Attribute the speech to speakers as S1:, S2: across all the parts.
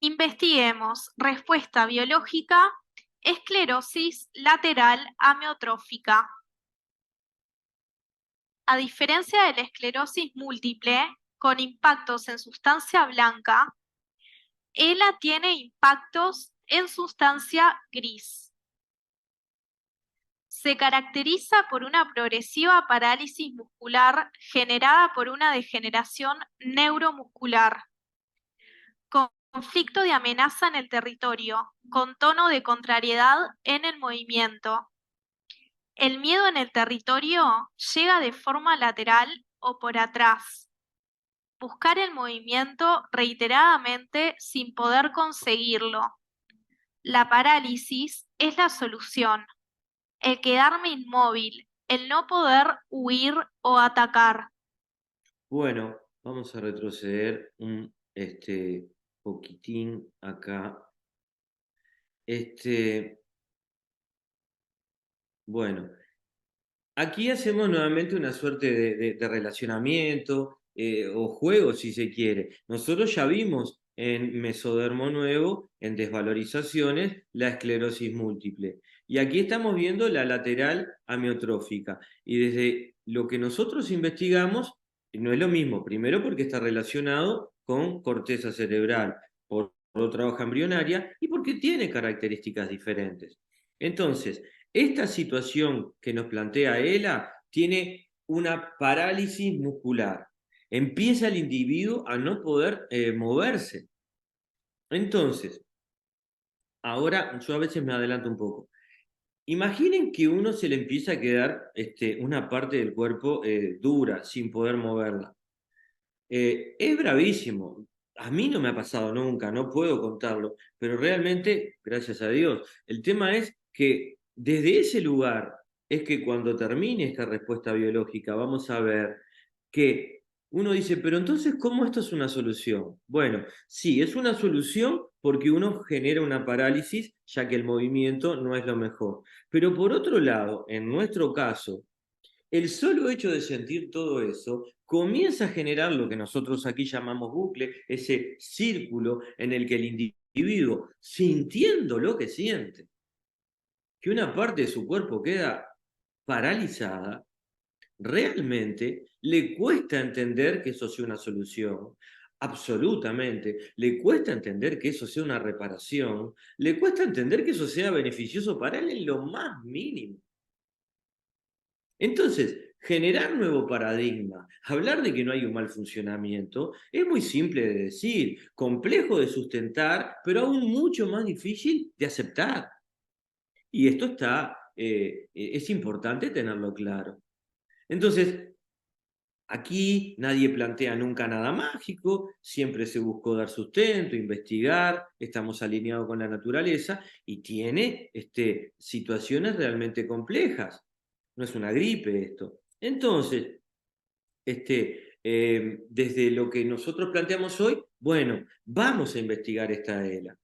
S1: Investiguemos respuesta biológica, esclerosis lateral amiotrófica. A diferencia de la esclerosis múltiple, con impactos en sustancia blanca, ELA tiene impactos en sustancia gris. Se caracteriza por una progresiva parálisis muscular generada por una degeneración neuromuscular, conflicto de amenaza en el territorio, con tono de contrariedad en el movimiento. El miedo en el territorio llega de forma lateral o por atrás. Buscar el movimiento reiteradamente sin poder conseguirlo. La parálisis es la solución. El quedarme inmóvil, el no poder huir o atacar.
S2: Bueno, vamos a retroceder un poquitín acá. Este, bueno, aquí hacemos nuevamente una suerte de relacionamiento o juego, si se quiere. Nosotros ya vimos en mesodermo nuevo, en desvalorizaciones, la esclerosis múltiple. Y aquí estamos viendo la lateral amiotrófica. Y desde lo que nosotros investigamos, no es lo mismo. Primero porque está relacionado con corteza cerebral, por otra hoja embrionaria, y porque tiene características diferentes. Entonces, esta situación que nos plantea ELA tiene una parálisis muscular. Empieza el individuo a no poder moverse. Entonces, ahora yo a veces me adelanto un poco. Imaginen que uno se le empieza a quedar una parte del cuerpo dura, sin poder moverla. Es bravísimo. A mí no me ha pasado nunca, no puedo contarlo, pero realmente, gracias a Dios, el tema es que desde ese lugar es que cuando termine esta respuesta biológica vamos a ver que uno dice, pero entonces, ¿cómo esto es una solución? Bueno, sí, es una solución porque uno genera una parálisis, ya que el movimiento no es lo mejor. Pero por otro lado, en nuestro caso, el solo hecho de sentir todo eso comienza a generar lo que nosotros aquí llamamos bucle, ese círculo en el que el individuo, sintiendo lo que siente, que una parte de su cuerpo queda paralizada, realmente le cuesta entender que eso sea una solución. Absolutamente. Le cuesta entender que eso sea una reparación. Le cuesta entender que eso sea beneficioso para él en lo más mínimo. Entonces, generar nuevo paradigma, hablar de que no hay un mal funcionamiento, es muy simple de decir, complejo de sustentar, pero aún mucho más difícil de aceptar. Y esto es importante tenerlo claro. Entonces, aquí nadie plantea nunca nada mágico, siempre se buscó dar sustento, investigar, estamos alineados con la naturaleza y tiene situaciones realmente complejas. No es una gripe esto. Entonces, desde lo que nosotros planteamos hoy, bueno, vamos a investigar esta ELA,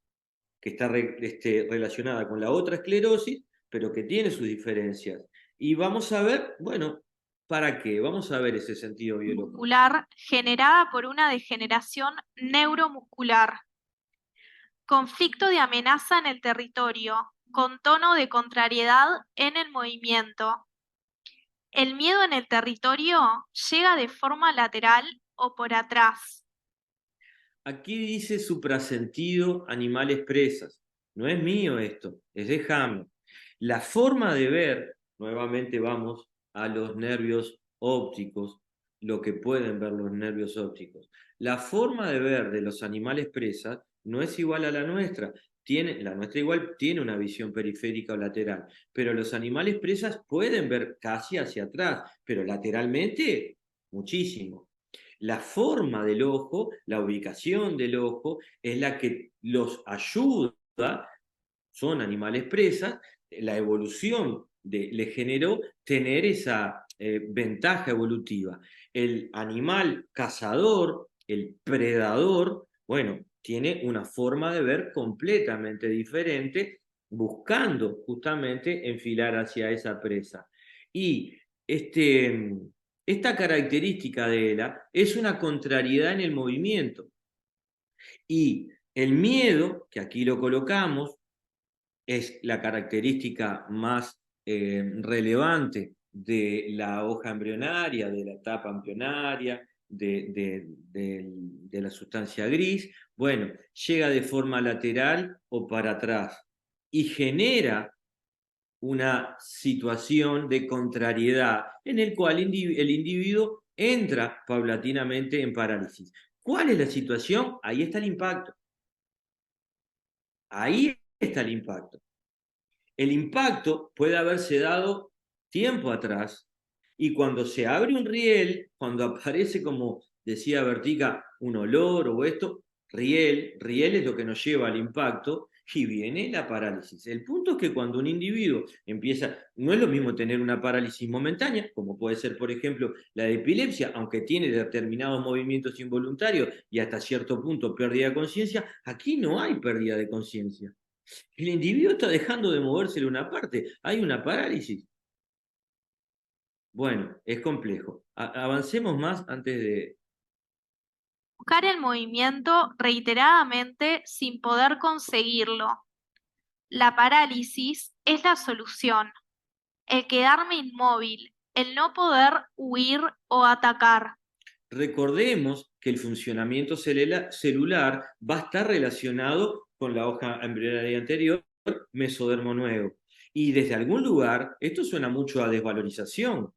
S2: que está relacionada con la otra esclerosis, pero que tiene sus diferencias. Y vamos a ver, bueno, ¿para qué? Vamos a ver ese sentido biológico.
S1: Muscular generada por una degeneración neuromuscular. Conflicto de amenaza en el territorio, con tono de contrariedad en el movimiento. El miedo en el territorio llega de forma lateral o por atrás.
S2: Aquí dice suprasentido animales presas. No es mío esto, es de Hammett. La forma de ver, nuevamente vamos a los nervios ópticos, lo que pueden ver los nervios ópticos. La forma de ver de los animales presas no es igual a la nuestra. La nuestra igual tiene una visión periférica o lateral, pero los animales presas pueden ver casi hacia atrás, pero lateralmente muchísimo. La forma del ojo, la ubicación del ojo, es la que los ayuda, son animales presas, la evolución le generó tener esa ventaja evolutiva. El animal cazador, el predador, bueno, tiene una forma de ver completamente diferente, buscando justamente enfilar hacia esa presa. Y esta característica de ELA es una contrariedad en el movimiento. Y El miedo, que aquí lo colocamos, es la característica más relevante de la hoja embrionaria, de la etapa embrionaria, de la sustancia gris. Bueno, llega de forma lateral o para atrás y genera una situación de contrariedad en el cual el individuo entra paulatinamente en parálisis. ¿Cuál es la situación? Ahí está el impacto. Ahí está el impacto. El impacto puede haberse dado tiempo atrás y cuando se abre un riel, cuando aparece, como decía Bertica, un olor o esto, riel es lo que nos lleva al impacto y viene la parálisis. El punto es que cuando un individuo empieza, no es lo mismo tener una parálisis momentánea, como puede ser, por ejemplo, la de epilepsia, aunque tiene determinados movimientos involuntarios y hasta cierto punto pérdida de conciencia, aquí no hay pérdida de conciencia. El individuo está dejando de moverse de una parte, hay una parálisis. Bueno, es complejo. Avancemos más antes de...
S1: Buscar el movimiento reiteradamente sin poder conseguirlo. La parálisis es la solución. El quedarme inmóvil, el no poder huir o atacar.
S2: Recordemos que el funcionamiento celular va a estar relacionado con la hoja embrionaria anterior, mesodermo nuevo. Y desde algún lugar, esto suena mucho a desvalorización.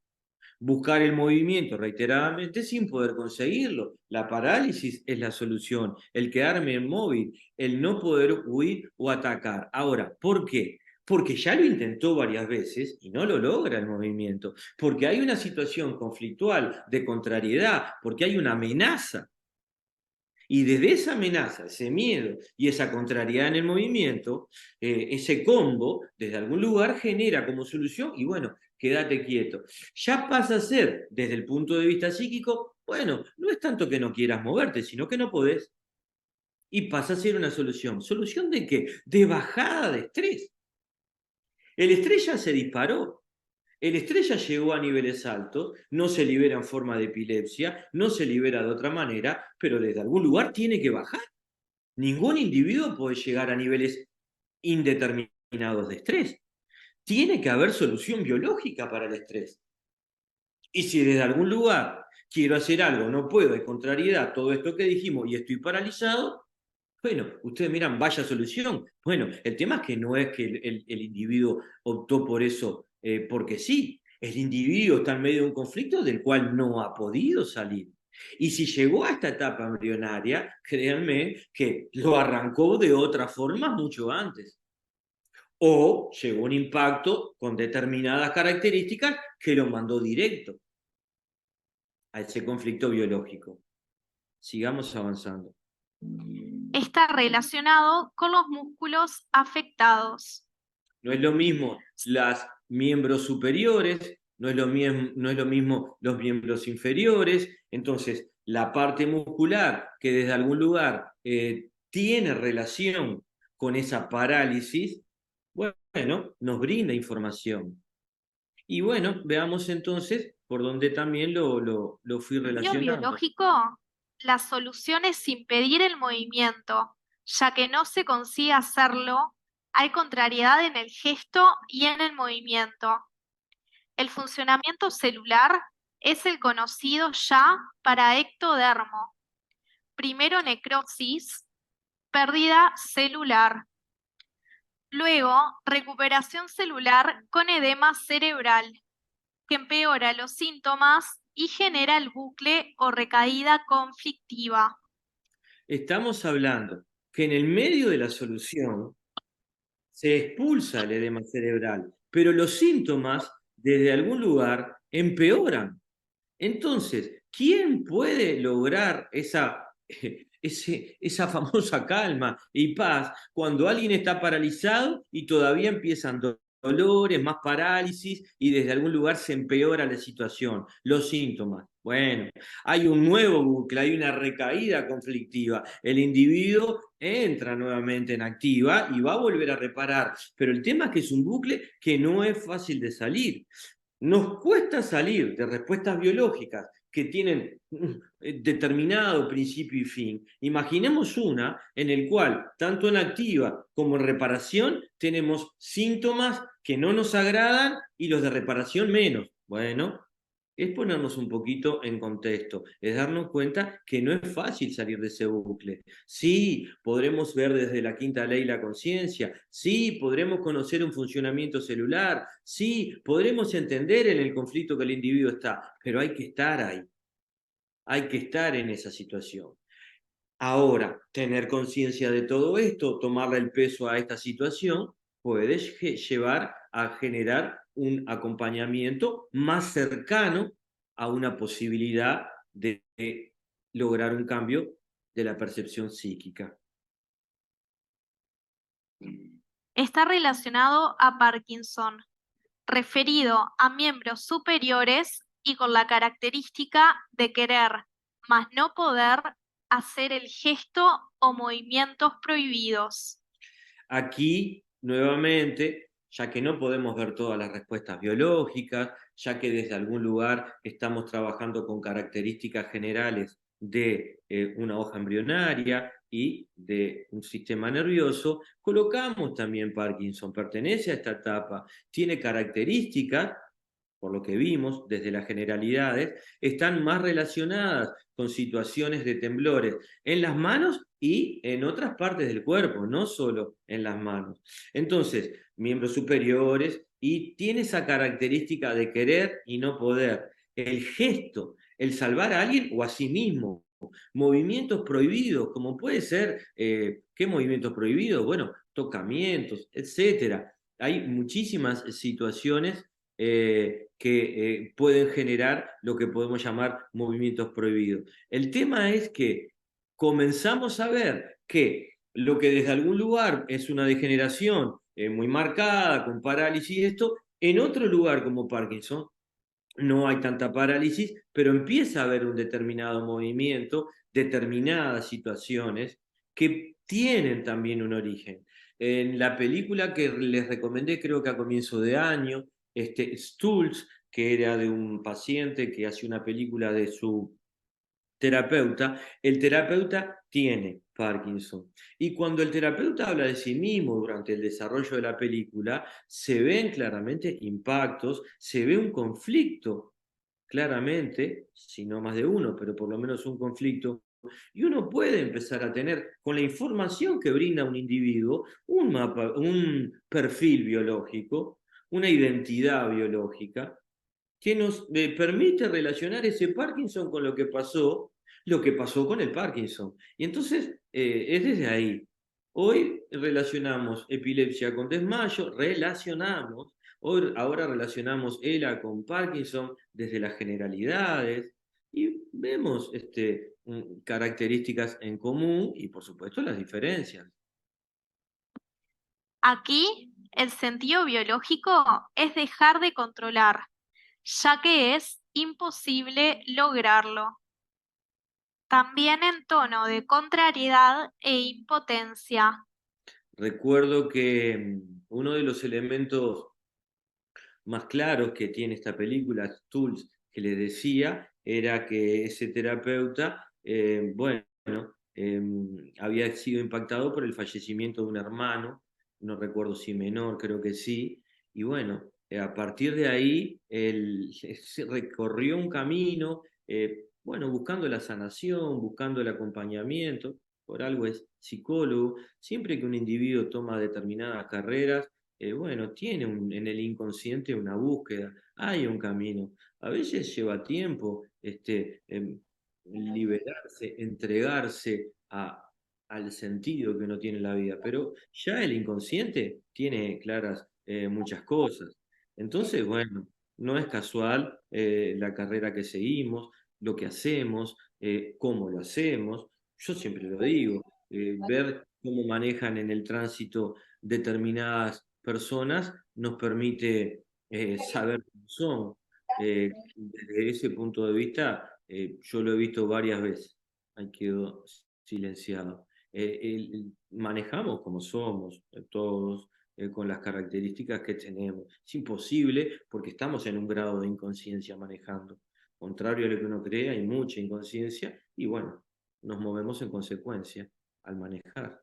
S2: Buscar el movimiento reiteradamente sin poder conseguirlo. La parálisis es la solución, el quedarme inmóvil, el no poder huir o atacar. Ahora, ¿por qué? Porque ya lo intentó varias veces y no lo logra el movimiento, porque hay una situación conflictual de contrariedad, porque hay una amenaza. Y desde esa amenaza, ese miedo y esa contrariedad en el movimiento, ese combo, desde algún lugar genera como solución, y bueno, quédate quieto. Ya pasa a ser, desde el punto de vista psíquico, bueno, no es tanto que no quieras moverte, sino que no podés. Y pasa a ser una solución. ¿Solución de qué? De bajada de estrés. El estrés ya se disparó. El estrés ya llegó a niveles altos, no se libera en forma de epilepsia, no se libera de otra manera, pero desde algún lugar tiene que bajar. Ningún individuo puede llegar a niveles indeterminados de estrés. Tiene que haber solución biológica para el estrés. Y si desde algún lugar quiero hacer algo, no puedo, hay contrariedad, todo esto que dijimos y estoy paralizado, bueno, ustedes miran, vaya solución. Bueno, el tema es que no es que el individuo optó por eso porque sí. El individuo está en medio de un conflicto del cual no ha podido salir. Y si llegó a esta etapa embrionaria, créanme que lo arrancó de otra forma mucho antes. O llegó un impacto con determinadas características que lo mandó directo a ese conflicto biológico. Sigamos avanzando.
S1: Está relacionado con los músculos afectados.
S2: No es lo mismo los miembros superiores, no es lo mismo los miembros inferiores. Entonces, la parte muscular que desde algún lugar tiene relación con esa parálisis, bueno, nos brinda información. Y bueno, veamos entonces por dónde también lo fui
S1: En el sentido
S2: relacionando.
S1: biológico, la solución es impedir el movimiento, ya que no se consigue hacerlo, hay contrariedad en el gesto y en el movimiento. El funcionamiento celular es el conocido ya para ectodermo. Primero necrosis, pérdida celular. Luego, recuperación celular con edema cerebral, que empeora los síntomas y genera el bucle o recaída conflictiva.
S2: Estamos hablando que en el medio de la solución se expulsa el edema cerebral, pero los síntomas desde algún lugar empeoran. Entonces, ¿quién puede lograr esa famosa calma y paz cuando alguien está paralizado y todavía empiezan dolores, más parálisis y desde algún lugar se empeora la situación, los síntomas? Bueno, hay un nuevo bucle, hay una recaída conflictiva. El individuo entra nuevamente en activa y va a volver a reparar. Pero el tema es que es un bucle que no es fácil de salir. Nos cuesta salir de respuestas biológicas que tienen determinado principio y fin. Imaginemos una en el cual, tanto en activa como en reparación, tenemos síntomas que no nos agradan y los de reparación menos. Bueno, es ponernos un poquito en contexto, es darnos cuenta que no es fácil salir de ese bucle. Sí, podremos ver desde la quinta ley la conciencia, sí, podremos conocer un funcionamiento celular, sí, podremos entender en el conflicto que el individuo está, pero hay que estar ahí, hay que estar en esa situación. Ahora, tener conciencia de todo esto, tomarle el peso a esta situación, puede llevar a generar un acompañamiento más cercano a una posibilidad de lograr un cambio de la percepción psíquica.
S1: Está relacionado a Parkinson, referido a miembros superiores y con la característica de querer, mas no poder, hacer el gesto o movimientos prohibidos.
S2: Aquí, nuevamente, ya que no podemos ver todas las respuestas biológicas, ya que desde algún lugar estamos trabajando con características generales de una hoja embrionaria y de un sistema nervioso, colocamos también Parkinson, pertenece a esta etapa, tiene características por lo que vimos desde las generalidades, están más relacionadas con situaciones de temblores en las manos y en otras partes del cuerpo, no solo en las manos. Entonces, miembros superiores y tiene esa característica de querer y no poder. El gesto, el salvar a alguien o a sí mismo. Movimientos prohibidos, como puede ser, ¿qué movimientos prohibidos? Bueno, tocamientos, etcétera. Hay muchísimas situaciones que pueden generar lo que podemos llamar movimientos prohibidos. El tema es que comenzamos a ver que lo que desde algún lugar es una degeneración muy marcada, con parálisis y esto, en otro lugar como Parkinson no hay tanta parálisis, pero empieza a haber un determinado movimiento, determinadas situaciones que tienen también un origen. En la película que les recomendé, creo que a comienzo de año, Stulz, que era de un paciente que hace una película de su terapeuta, el terapeuta tiene Parkinson. Y cuando el terapeuta habla de sí mismo durante el desarrollo de la película, se ven claramente impactos, se ve un conflicto, claramente, si no más de uno, pero por lo menos un conflicto. Y uno puede empezar a tener, con la información que brinda un individuo, un mapa, un perfil biológico, una identidad biológica, que nos permite relacionar ese Parkinson con lo que pasó con el Parkinson. Y entonces es desde ahí. Hoy relacionamos epilepsia con desmayo, ahora relacionamos ELA con Parkinson desde las generalidades y vemos características en común y por supuesto las diferencias.
S1: Aquí, el sentido biológico es dejar de controlar, ya que es imposible lograrlo. También en tono de contrariedad e impotencia.
S2: Recuerdo que uno de los elementos más claros que tiene esta película, Tools, que le decía, era que ese terapeuta, bueno, eh, había sido impactado por el fallecimiento de un hermano, no recuerdo si menor, creo que sí, y bueno, a partir de ahí él se recorrió un camino, bueno, buscando la sanación, buscando el acompañamiento, por algo es psicólogo, siempre que un individuo toma determinadas carreras, bueno, tiene en el inconsciente una búsqueda, hay un camino. A veces lleva tiempo liberarse, entregarse al sentido que uno tiene en la vida, pero ya el inconsciente tiene claras muchas cosas. Entonces, bueno, no es casual la carrera que seguimos, lo que hacemos, cómo lo hacemos. Yo siempre lo digo, ver cómo manejan en el tránsito determinadas personas nos permite saber cómo son. Desde ese punto de vista, yo lo he visto varias veces. Ahí quedó silenciado. Manejamos como somos, todos, con las características que tenemos. Es imposible porque estamos en un grado de inconsciencia manejando. contrario a lo que uno cree, hay mucha inconsciencia y bueno, nos movemos en consecuencia al manejar.